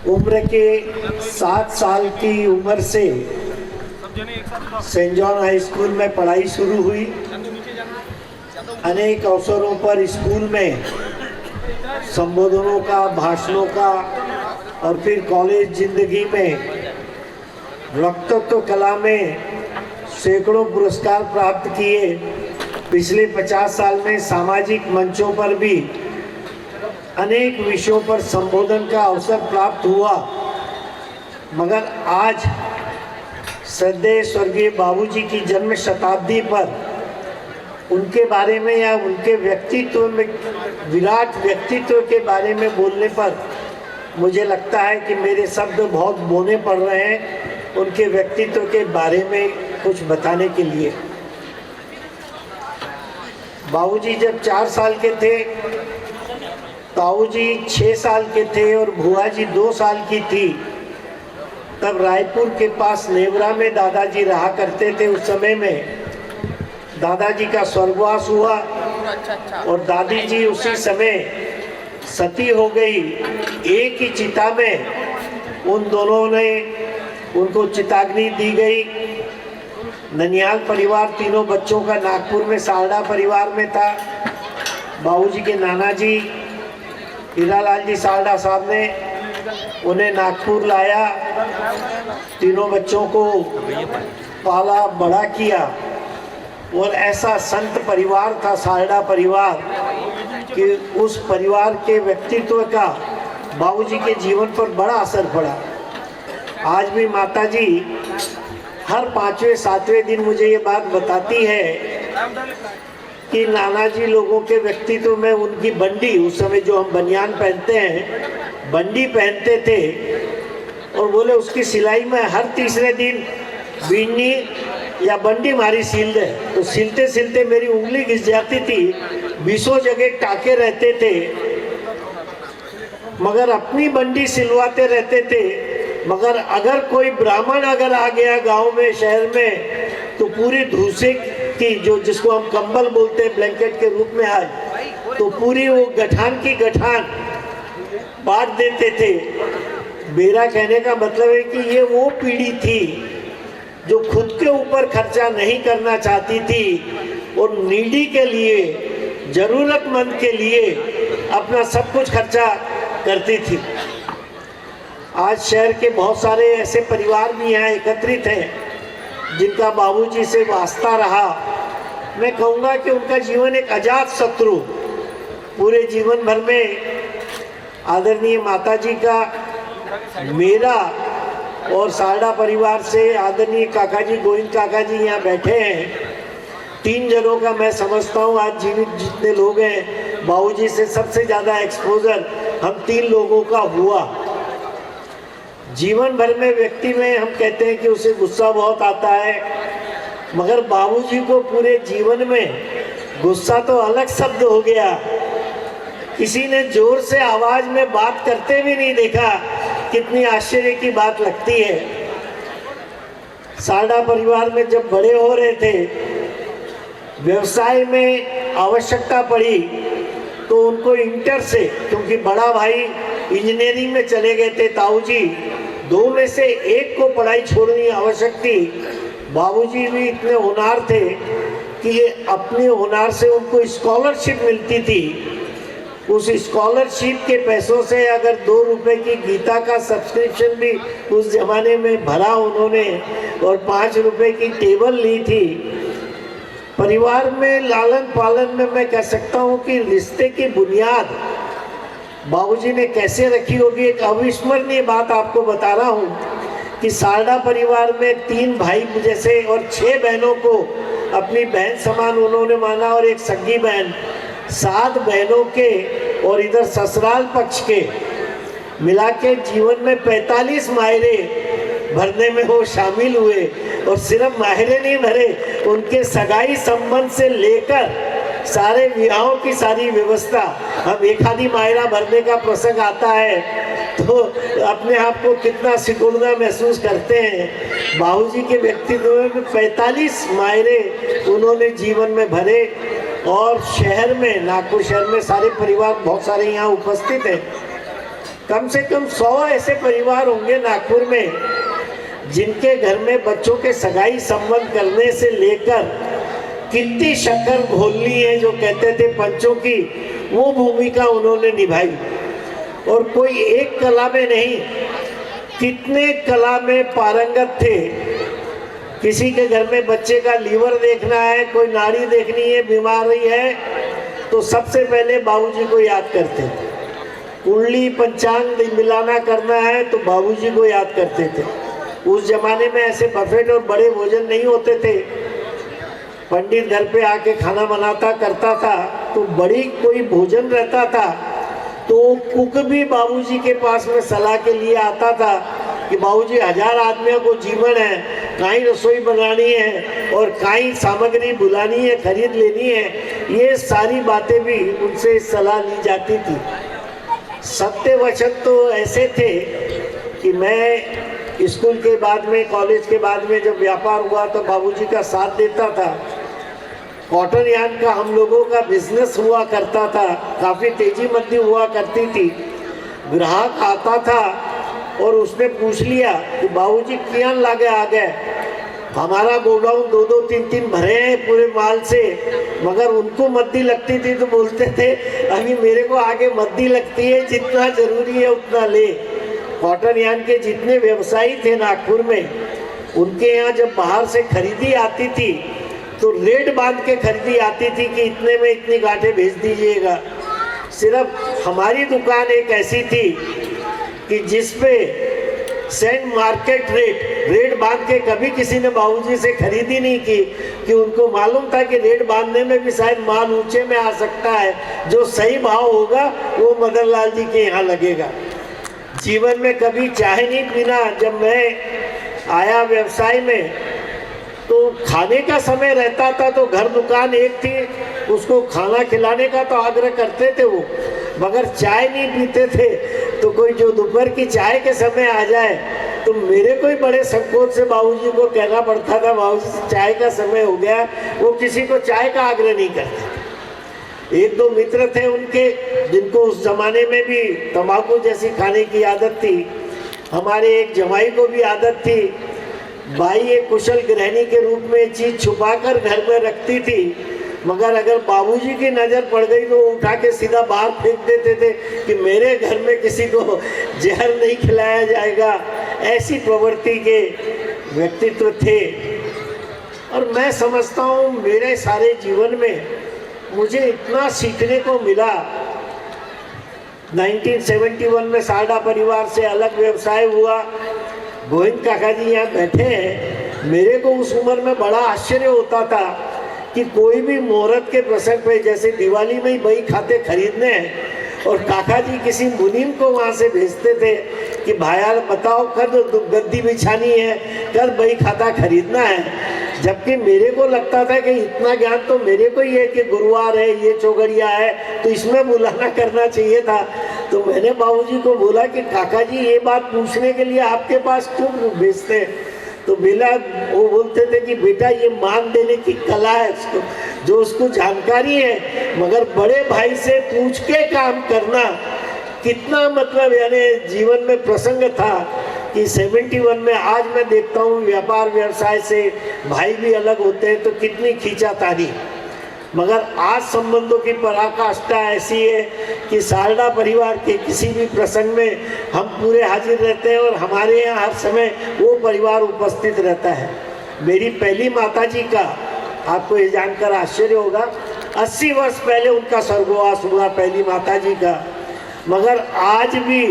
उम्र के 7 साल की उम्र से सेंट जॉन हाई स्कूल में पढ़ाई शुरू हुई। अनेक अवसरों पर स्कूल में संबोधनों का, भाषणों का और फिर कॉलेज जिंदगी में वक्तृत्व कला में सैकड़ों पुरस्कार प्राप्त किए। पिछले 50 साल में सामाजिक मंचों पर भी अनेक विषयों पर संबोधन का अवसर प्राप्त हुआ। मगर आज श्रद्धेय स्वर्गीय बाबूजी की जन्म शताब्दी पर उनके बारे में या उनके व्यक्तित्व में, विराट व्यक्तित्व के बारे में बोलने पर मुझे लगता है कि मेरे शब्द बहुत बोने पड़ रहे हैं उनके व्यक्तित्व के बारे में कुछ बताने के लिए। बाबूजी जब 4 साल के थे, ताऊजी 6 साल के थे और भुआ जी 2 साल की थी, तब रायपुर के पास नेवरा में दादाजी रहा करते थे। उस समय में दादाजी का स्वर्गवास हुआ और दादी जी उसी समय सती हो गई। एक ही चिता में उन दोनों ने उनको चिताग्नि दी गई। ननिहाल परिवार तीनों बच्चों का नागपुर में सारडा परिवार में था। बाबूजी के नाना जी हीरालाल जी सारडा साहब ने उन्हें नागपुर लाया, तीनों बच्चों को पाला बड़ा किया और ऐसा संत परिवार था सारडा परिवार कि उस परिवार के व्यक्तित्व का बाबूजी के जीवन पर बड़ा असर पड़ा। आज भी माताजी हर 5वें 7वें दिन मुझे ये बात बताती है कि नानाजी लोगों के व्यक्तित्व में उनकी बंडी, उस समय जो हम बनियान पहनते हैं, बंडी पहनते थे और बोले उसकी सिलाई में हर तीसरे दिन बीनी या बंडी मारी सील दे। तो सिलते सिलते मेरी उंगली घिस जाती थी, 20 जगह टाके रहते थे, मगर अपनी बंडी सिलवाते रहते थे। मगर अगर कोई ब्राह्मण अगर आ गया गांव में, शहर में, तो पूरी धूसे की, जो जिसको हम कंबल बोलते हैं ब्लैंकेट के रूप में आज, तो पूरी वो गठान की गठान बांट देते थे। मेरा कहने का मतलब है कि ये वो पीढ़ी थी जो खुद के ऊपर खर्चा नहीं करना चाहती थी और नीडी के लिए, जरूरतमंद के लिए अपना सब कुछ खर्चा करती थी। आज शहर के बहुत सारे ऐसे परिवार भी यहाँ एकत्रित हैं जिनका बाबूजी से वास्ता रहा। मैं कहूँगा कि उनका जीवन एक अजात शत्रु, पूरे जीवन भर में आदरणीय माताजी का, मेरा और सारडा परिवार से आदरणीय काका जी, गोविंद काका जी यहाँ बैठे हैं, 3 जनों का मैं समझता हूँ आज जीवित जितने लोग हैं, बाबूजी से सबसे ज़्यादा एक्सपोजर हम 3 लोगों का हुआ। जीवन भर में व्यक्ति में हम कहते हैं कि उसे गुस्सा बहुत आता है, मगर बाबूजी को पूरे जीवन में गुस्सा तो अलग शब्द हो गया। किसी ने जोर से आवाज में बात करते भी नहीं देखा। कितनी आश्चर्य की बात लगती है। सारडा परिवार में जब बड़े हो रहे थे, व्यवसाय में आवश्यकता पड़ी तो उनको इंटर से, क्योंकि बड़ा भाई इंजीनियरिंग में चले गए थे, ताऊ जी 2 में से एक को पढ़ाई छोड़नी आवश्यक थी। बाबूजी भी इतने होनहार थे कि अपने होनहार से उनको स्कॉलरशिप मिलती थी। उस स्कॉलरशिप के पैसों से अगर 2 रुपए की गीता का सब्सक्रिप्शन भी उस जमाने में भरा उन्होंने और 5 रुपए की टेबल ली थी। परिवार में लालन पालन में मैं कह सकता हूँ कि रिश्ते की बुनियाद बाबूजी ने कैसे रखी होगी। एक अविस्मरणीय बात आपको बता रहा हूँ कि सारडा परिवार में 3 भाई जैसे और 6 बहनों को अपनी बहन समान उन्होंने माना और एक सगी बहन, 7 बहनों के और इधर ससुराल पक्ष के मिला के जीवन में 45 मायरे भरने में वो शामिल हुए। और सिर्फ मायरे नहीं भरे, उनके सगाई संबंध से लेकर सारे विवाहों की सारी व्यवस्था। हम एक आधी मायरा भरने का प्रसंग आता है तो अपने आप को कितना सिकुड़ना महसूस करते हैं। बाबूजी के व्यक्तित्व में 45 मायरे उन्होंने जीवन में भरे और शहर में, नागपुर शहर में सारे परिवार बहुत सारे यहाँ उपस्थित हैं। कम से कम 100 ऐसे परिवार होंगे नागपुर में जिनके घर में बच्चों के सगाई संबंध करने से लेकर कितनी शक्कर घोलनी है जो कहते थे पंचों की, वो भूमिका उन्होंने निभाई। और कोई एक कला में नहीं, कितने कला में पारंगत थे। किसी के घर में बच्चे का लीवर देखना है, कोई नाड़ी देखनी है, बीमारी है, तो सबसे पहले बाबूजी को याद करते थे। कुंडली पंचांग मिलाना करना है तो बाबूजी को याद करते थे। उस जमाने में ऐसे बफेट और बड़े भोजन नहीं होते थे। पंडित घर पे आके खाना बनाता करता था तो बड़ी कोई भोजन रहता था तो कुक भी बाबूजी के पास में सलाह के लिए आता था कि बाबूजी 1000 आदमियों को जीवन है, काई रसोई बनानी है और काई सामग्री बुलानी है, खरीद लेनी है, ये सारी बातें भी उनसे सलाह ली जाती थी। सत्य वचन तो ऐसे थे कि मैं स्कूल के बाद में, कॉलेज के बाद में जब व्यापार हुआ तो बाबूजी का साथ देता था। कॉटन यार्न का हम लोगों का बिजनेस हुआ करता था, काफ़ी तेजी मंदी हुआ करती थी। ग्राहक आता था और उसने पूछ लिया कि बाबूजी क्या लागे आ गए, हमारा गोडाउन 2-2, 3-3 भरे हैं पूरे माल से, मगर उनको मद्दी लगती थी तो बोलते थे अभी मेरे को आगे मद्दी लगती है, जितना जरूरी है उतना ले। कॉटन यार्न के जितने व्यवसायी थे नागपुर में, उनके यहाँ जब बाहर से खरीदी आती थी तो रेट बांध के खरीदी आती थी कि इतने में इतनी गांठें भेज दीजिएगा। सिर्फ हमारी दुकान एक ऐसी थी कि जिसपे सेंड मार्केट रेट बांध के कभी किसी ने बाबूजी से खरीदी नहीं की, कि उनको मालूम था कि रेट बांधने में भी शायद माल ऊंचे में आ सकता है, जो सही भाव होगा वो मदन लाल जी के यहाँ लगेगा। जीवन में कभी चाय नहीं पीना। जब मैं आया व्यवसाय में तो खाने का समय रहता था तो घर दुकान एक थी, उसको खाना खिलाने का तो आग्रह करते थे वो, मगर चाय नहीं पीते थे। तो कोई जो दोपहर की चाय के समय आ जाए तो मेरे को ही बड़े संकोच से बाबूजी को कहना पड़ता था, बाबूजी चाय का समय हो गया। वो किसी को चाय का आग्रह नहीं करते। 1-2 मित्र थे उनके जिनको उस जमाने में भी तंबाकू जैसी खाने की आदत थी। हमारे एक जमाई को भी आदत थी। बाई एक कुशल गृहिणी के रूप में चीज छुपाकर घर में रखती थी, मगर अगर बाबूजी की नज़र पड़ गई तो उठा के सीधा बाहर फेंक देते थे कि मेरे घर में किसी को जहर नहीं खिलाया जाएगा। ऐसी प्रवृत्ति के व्यक्तित्व थे। और मैं समझता हूँ मेरे सारे जीवन में मुझे इतना सीखने को मिला। 1971 में सारडा परिवार से अलग व्यवसाय हुआ। गोविंद काका जी यहाँ बैठे हैं। मेरे को उस उम्र में बड़ा आश्चर्य होता था कि कोई भी मुहूर्त के प्रसंग पे, जैसे दिवाली में ही बही खाते खरीदने हैं और काका जी किसी मुनीम को वहाँ से भेजते थे कि भाया बताओ कद गद्दी बिछानी है, कद बही खाता खरीदना है। जबकि मेरे को लगता था कि इतना ज्ञान तो मेरे को ही है कि गुरुवार है, ये चौगड़िया है, तो इसमें बुलाना करना चाहिए था। तो मैंने बाबूजी को बोला कि काका जी ये बात पूछने के लिए आपके पास क्यों भेजते हैं? तो बेला वो बोलते थे कि बेटा ये मान देने की कला है उसको, जो उसको जानकारी है, मगर बड़े भाई से पूछ के काम करना कितना मतलब यानी जीवन में प्रसंग था कि 71 में आज मैं देखता हूँ व्यापार व्यवसाय से भाई भी अलग होते हैं तो कितनी खींचातानी। मगर आज संबंधों की पराकाष्ठा ऐसी है कि सारडा परिवार के किसी भी प्रसंग में हम पूरे हाजिर रहते हैं और हमारे यहाँ हर समय वो परिवार उपस्थित रहता है। मेरी पहली माताजी का आपको ये जानकर आश्चर्य होगा, 80 वर्ष पहले उनका स्वर्गवास हुआ पहली माताजी का, मगर आज भी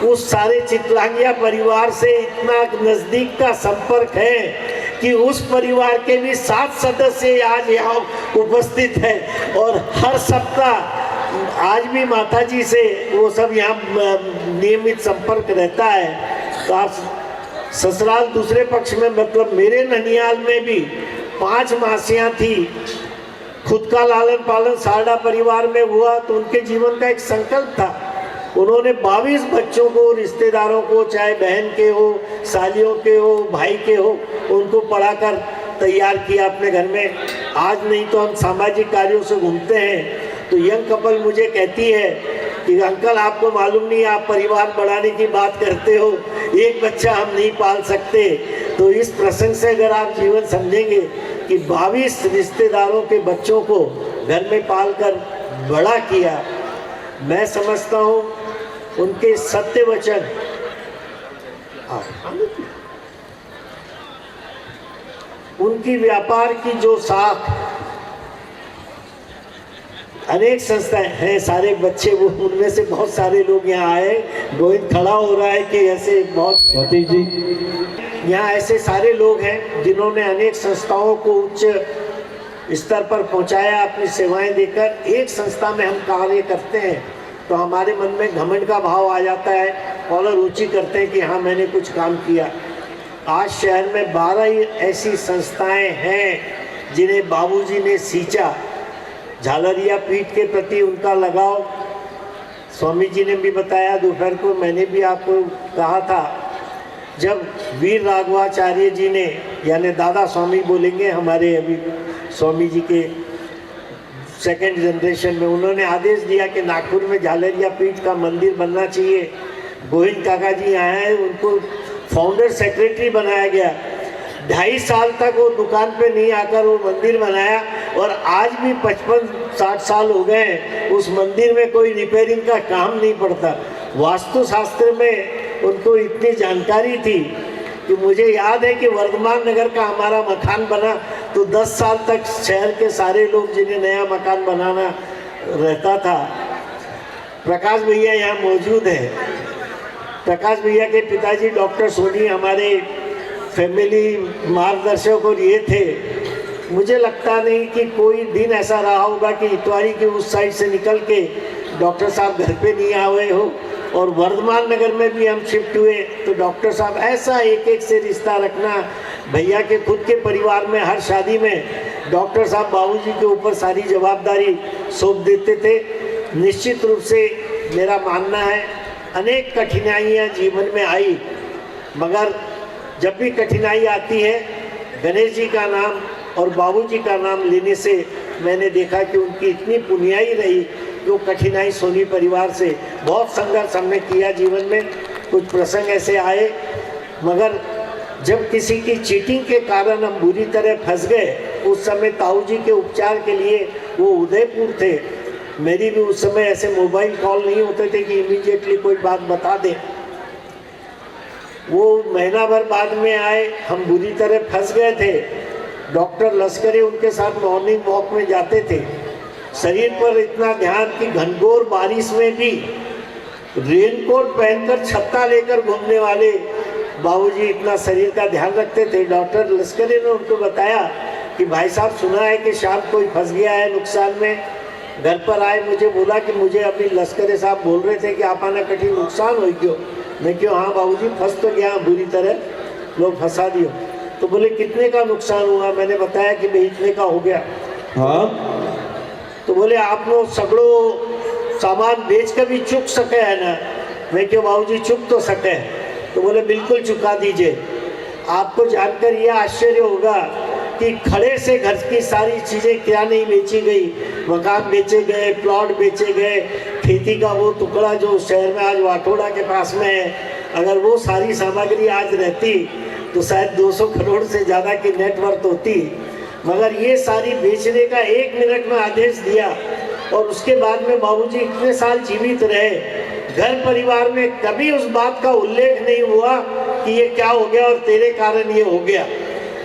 उस सारे चितलांगिया परिवार से इतना नज़दीक का संपर्क है कि उस परिवार के भी 7 सदस्य आज यहाँ उपस्थित हैं और हर सप्ताह आज भी माताजी से वो सब यहाँ नियमित संपर्क रहता है। तो आप ससुराल दूसरे पक्ष में मतलब मेरे ननियाल में भी 5 मासियाँ थी। खुद का लालन पालन सारडा परिवार में हुआ तो उनके जीवन का एक संकल्प था। उन्होंने 22 बच्चों को, रिश्तेदारों को, चाहे बहन के हो, सालियों के हो, भाई के हो, उनको पढ़ाकर तैयार किया अपने घर में। आज नहीं तो हम सामाजिक कार्यों से घूमते हैं तो यंग कपल मुझे कहती है कि अंकल आपको मालूम नहीं, आप परिवार बढ़ाने की बात करते हो, एक बच्चा हम नहीं पाल सकते। तो इस प्रसंग से अगर आप जीवन समझेंगे कि 22 रिश्तेदारों के बच्चों को घर में पालकर बड़ा किया, मैं समझता हूँ उनके सत्य वचन, उनकी व्यापार की जो साख, अनेक संस्थाएं हैं, सारे बच्चे वो उनमें से बहुत सारे लोग यहाँ आए। गोविंद खड़ा हो रहा है कि ऐसे बहुत सतीश जी, यहाँ ऐसे सारे लोग हैं जिन्होंने अनेक संस्थाओं को उच्च स्तर पर पहुँचाया अपनी सेवाएं देकर। एक संस्था में हम कार्य करते हैं तो हमारे मन में घमंड का भाव आ जाता है, कॉलर ऊंची करते हैं कि हाँ मैंने कुछ काम किया। आज शहर में 12 ऐसी संस्थाएं हैं जिन्हें बाबूजी ने सींचा। झालरिया पीठ के प्रति उनका लगाव स्वामी जी ने भी बताया, दोपहर को मैंने भी आपको कहा था, जब वीर राघवाचार्य जी ने, यानी दादा स्वामी बोलेंगे हमारे अभी स्वामी जी के सेकंड जनरेशन में, उन्होंने आदेश दिया कि नागपुर में झालरिया पीठ का मंदिर बनना चाहिए। गोविंद काका जी आए हैं, उनको फाउंडर सेक्रेटरी बनाया गया। 2.5 साल तक वो दुकान पे नहीं आकर वो मंदिर बनाया, और आज भी 55-60 साल हो गए हैं, उस मंदिर में कोई रिपेयरिंग का काम नहीं पड़ता। वास्तुशास्त्र में उनको इतनी जानकारी थी कि मुझे याद है कि वर्धमान नगर का हमारा मकान बना तो 10 साल तक शहर के सारे लोग जिन्हें नया मकान बनाना रहता था, प्रकाश भैया यहाँ मौजूद है, प्रकाश भैया के पिताजी डॉक्टर सोनी हमारे फैमिली मार्गदर्शक और ये थे। मुझे लगता नहीं कि कोई दिन ऐसा रहा होगा कि इतवारी के उस साइड से निकल के डॉक्टर साहब घर पे नहीं आए हो। और वर्धमान नगर में भी हम शिफ्ट हुए तो डॉक्टर साहब ऐसा एक एक से रिश्ता रखना, भैया के खुद के परिवार में हर शादी में डॉक्टर साहब बाबूजी के ऊपर सारी जवाबदारी सौंप देते थे। निश्चित रूप से मेरा मानना है अनेक कठिनाइयाँ जीवन में आई, मगर जब भी कठिनाई आती है गणेश जी का नाम और बाबूजी का नाम लेने से मैंने देखा कि उनकी इतनी पुण्याई रही कि वो कठिनाई सोनी परिवार से बहुत संघर्ष हमने किया जीवन में। कुछ प्रसंग ऐसे आए, मगर जब किसी की चीटिंग के कारण हम बुरी तरह फंस गए, उस समय ताऊ जी के उपचार के लिए वो उदयपुर थे। मेरी भी उस समय ऐसे मोबाइल कॉल नहीं होते थे कि इमीडिएटली कोई बात बता दें। वो महीना भर बाद में आए, हम बुरी तरह फंस गए थे। डॉक्टर लश्करे उनके साथ मॉर्निंग वॉक में जाते थे। शरीर पर इतना ध्यान कि घनघोर बारिश में भी रेनकोट पहनकर छत्ता लेकर घूमने वाले बाबूजी इतना शरीर का ध्यान रखते थे। डॉक्टर लश्करे ने उनको बताया कि भाई साहब सुना है कि शाम कोई फंस गया है नुकसान में। घर पर आए, मुझे बोला कि मुझे अभी लश्करे साहब बोल रहे थे कि आपाना कठिन नुकसान हो क्यों। मैं क्यों, हाँ बाबूजी फंस तो गया बुरी तरह, लोग फंसा दियो। तो बोले कितने का नुकसान हुआ। मैंने बताया कि भाई इतने का हो गया। हाँ, तो बोले आप लोग सगड़ो सामान बेच कर भी चुक सके है ना। मैं क्यों बाबूजी चुक तो सके। तो बोले बिल्कुल चुका दीजिए। आपको जानकर यह आश्चर्य होगा कि खड़े से घर की सारी चीज़ें क्या नहीं बेची गई। मकान बेचे गए, प्लॉट बेचे गए, खेती का वो टुकड़ा जो शहर में आज वाटोड़ा के पास में है, अगर वो सारी सामग्री आज रहती तो शायद 200 करोड़ से ज़्यादा की नेटवर्थ होती। मगर ये सारी बेचने का 1 मिनट में आदेश दिया, और उसके बाद में बाबूजी इतने साल जीवित रहे। घर परिवार में कभी उस बात का उल्लेख नहीं हुआ कि ये क्या हो गया और तेरे कारण ये हो गया।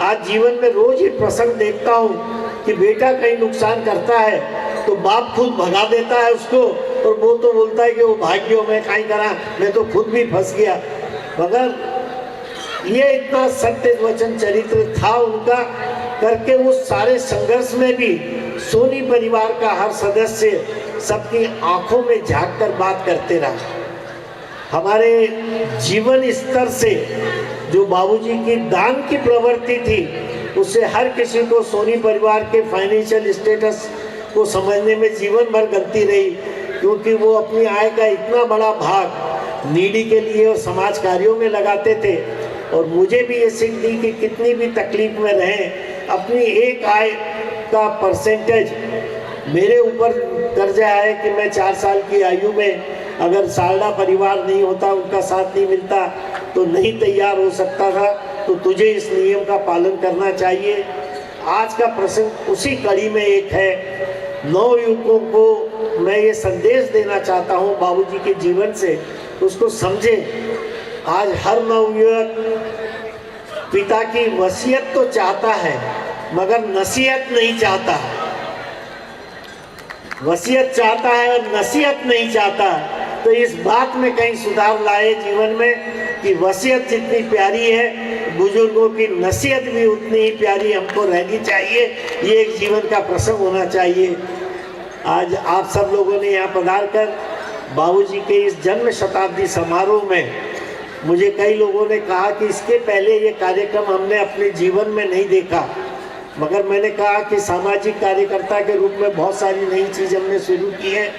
आज जीवन में रोज ये प्रसंग देखता हूँ कि बेटा कहीं नुकसान करता है तो बाप खुद भगा देता है उसको, और वो तो बोलता है कि वो भाग्यो मैं कहीं करा, मैं तो खुद भी फंस गया। मगर ये इतना सत्य वचन चरित्र था उनका, करके उस सारे संघर्ष में भी सोनी परिवार का हर सदस्य सबकी आंखों में झांक कर बात करते रहा। हमारे जीवन स्तर से जो बाबूजी की दान की प्रवृत्ति थी, उससे हर किसी को सोनी परिवार के फाइनेंशियल स्टेटस को समझने में जीवन भर गलती रही, क्योंकि वो अपनी आय का इतना बड़ा भाग नीडी के लिए और समाज कार्यों में लगाते थे। और मुझे भी ये सीख दी कि कितनी भी तकलीफ में रहें, अपनी एक आय का परसेंटेज मेरे ऊपर दर्जा है कि मैं 4 साल की आयु में अगर सालडा परिवार नहीं होता, उनका साथ नहीं मिलता तो नहीं तैयार हो सकता था, तो तुझे इस नियम का पालन करना चाहिए। आज का प्रसंग उसी कड़ी में एक है। नवयुवकों को मैं ये संदेश देना चाहता हूँ बाबूजी के जीवन से, उसको समझें। आज हर नवयुवक पिता की वसीयत तो चाहता है मगर नसीहत नहीं चाहता, वसीयत चाहता है और नसीहत नहीं चाहता। तो इस बात में कहीं सुधार लाए जीवन में कि वसीयत जितनी प्यारी है, बुजुर्गों की नसीहत भी उतनी ही प्यारी हमको रहनी चाहिए। ये एक जीवन का प्रसंग होना चाहिए। आज आप सब लोगों ने यहाँ पधार कर बाबूजी के इस जन्म शताब्दी समारोह में, मुझे कई लोगों ने कहा कि इसके पहले ये कार्यक्रम हमने अपने जीवन में नहीं देखा, मगर मैंने कहा कि सामाजिक कार्यकर्ता के रूप में बहुत सारी नई चीज़ हमने शुरू की है।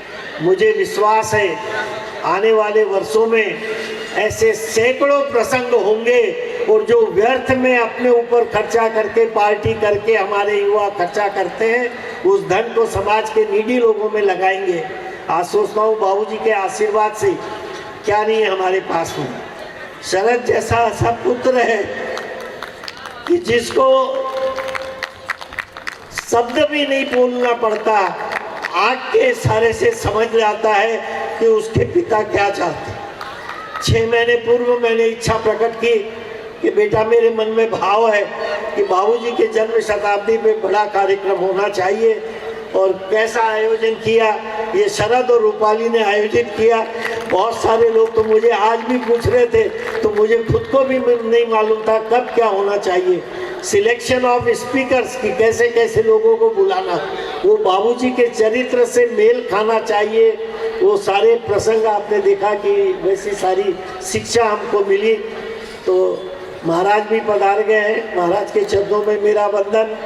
मुझे विश्वास है आने वाले वर्षों में ऐसे सैकड़ों प्रसंग होंगे, और जो व्यर्थ में अपने ऊपर खर्चा करके, पार्टी करके हमारे युवा खर्चा करते हैं, उस धन को समाज के नीडी लोगों में लगाएंगे। आज सोचता हूँ बाबूजी के आशीर्वाद से क्या नहीं हमारे पास में शरद जैसा ऐसा पुत्र है कि जिसको शब्द भी नहीं बोलना पड़ता, आँख के इशारे से समझ जाता है कि उसके पिता क्या चाहते। 6 महीने पूर्व मैंने इच्छा प्रकट की कि बेटा मेरे मन में भाव है कि बाबूजी के जन्म शताब्दी पे बड़ा कार्यक्रम होना चाहिए। और कैसा आयोजन किया, ये शरद और रूपाली ने आयोजित किया। बहुत सारे लोग तो मुझे आज भी पूछ रहे थे, तो मुझे खुद को भी नहीं मालूम था कब क्या होना चाहिए। सिलेक्शन ऑफ स्पीकर्स की कैसे कैसे लोगों को बुलाना, वो बाबूजी के चरित्र से मेल खाना चाहिए। वो सारे प्रसंग आपने देखा कि वैसी सारी शिक्षा हमको मिली। तो महाराज भी पधार गए हैं, महाराज के चरणों में मेरा वंदन।